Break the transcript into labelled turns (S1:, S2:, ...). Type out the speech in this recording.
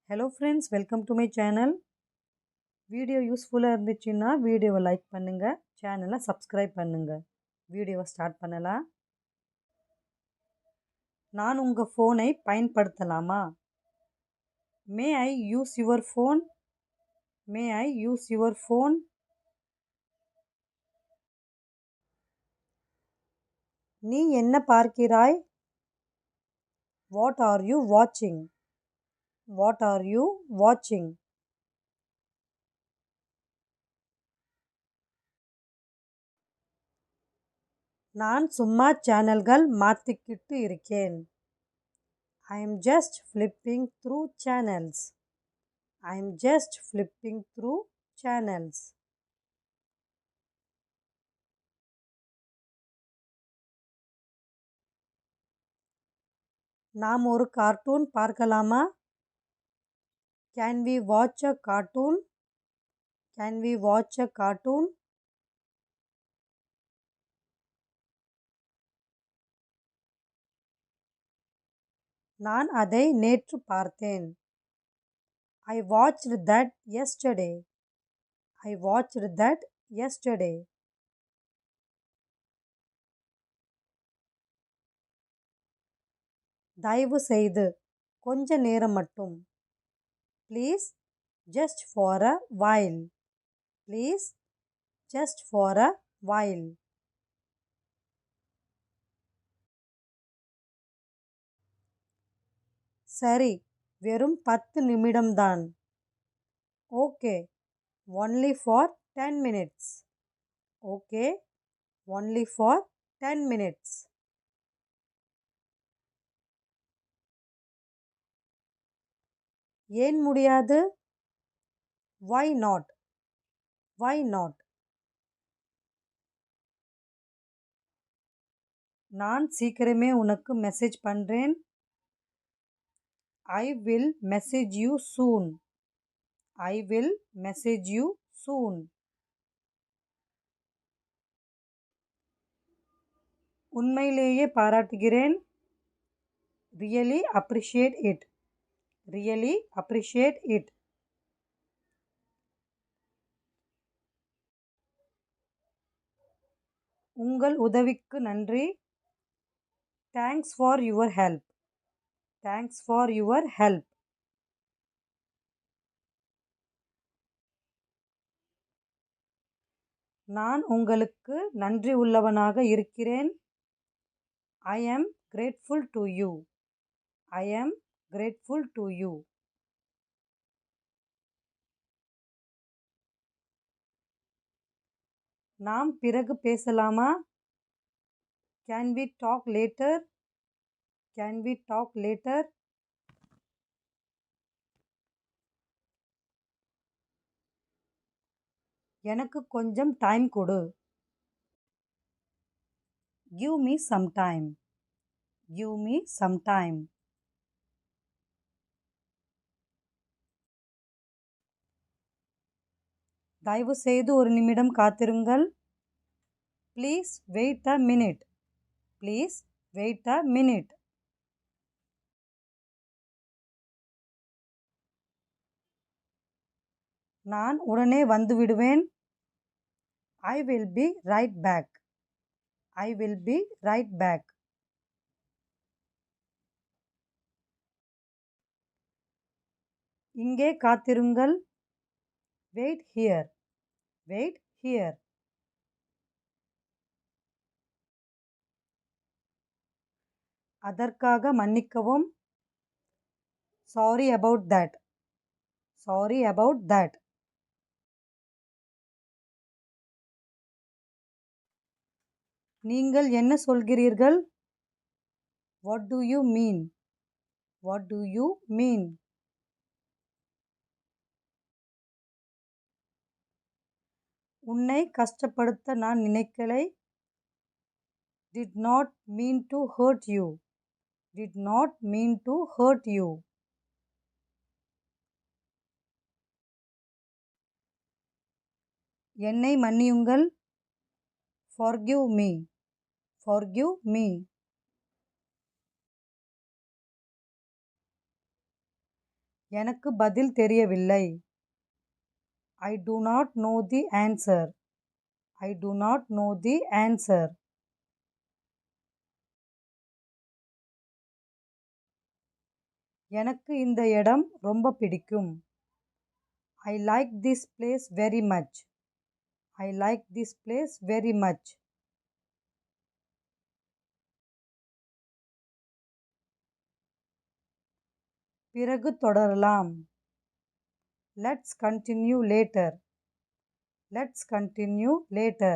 S1: Hello friends, welcome to my channel. Video யூஸ்ஃபுல்லாக இருந்துச்சுன்னா வீடியோவை லைக் பண்ணுங்கள், சேனலை சப்ஸ்கிரைப் பண்ணுங்கள். வீடியோவை ஸ்டார்ட் பண்ணலாம். நான் உங்கள் ஃபோனை பயன்படுத்தலாமா? May I use your phone? May I use your phone? நீ என்ன பார்க்கிறாய்? வாட் ஆர் யூ வாட்சிங்? வாட் ஆர் யூ வாட்சிங்? நான் சும்மா சேனல்கள் மாற்றிக்கிட்டு இருக்கேன். I am just flipping through channels. I am just flipping through channels. நாம் ஒரு கார்ட்டூன் பார்க்கலாமா? Can we watch a cartoon? Can we watch a cartoon? நான் அதை நேற்று பார்த்தேன். I watched that yesterday. I watched that yesterday. தயவு செய்து கொஞ்ச நேரம் மட்டும். Please, just for a while. Please, just for a while. சரி, வெறும் 10 நிமிடம்தான். Okay, only for 10 minutes. Okay, only for 10 minutes. ஏன் முடியாது? Why not? Why not? நான் சீக்கிரமே உனக்கு மெசேஜ் பண்றேன். I will message you soon. I will message you soon. உண்மையிலேயே பாராட்டுகிறேன். Really appreciate it. Really appreciate it. உங்கள் உதவிக்கு நன்றி. Thanks for your help. Thanks for your help. நான் உங்களுக்கு நன்றி உள்ளவனாக இருக்கிறேன். I am grateful to you. I am grateful to you. நாம் பிறகு பேசலாமா? Can we talk later? Can we talk later? எனக்கு கொஞ்சம் டைம் கொடு. Give me some time. Give me some time. தயவு செய்து ஒரு நிமிடம் காத்திருங்கள். Please wait a minute. Please wait a minute. நான் உடனே வந்து விடுவேன். I will be right back. I will be right back. இங்கே காத்திருங்கள். Wait here. Wait here. அதற்காக மன்னிக்கவும். Sorry about that. Sorry about that. நீங்கள் என்ன சொல்கிறீர்கள்? What do you mean? What do you mean? உன்னை கஷ்டப்படுத்த நான் நினைக்கலை. Did not mean to hurt you. Did not mean to hurt you. என்னை மன்னியுங்கள். Forgive me. Forgive me. எனக்கு பதில் தெரியவில்லை. I do not know the answer. I do not know the answer. எனக்கு இந்த இடம் ரொம்ப பிடிக்கும். I like this place very much. I like this place very much. பிறகு தொடரலாம். Let's continue later. Let's continue later.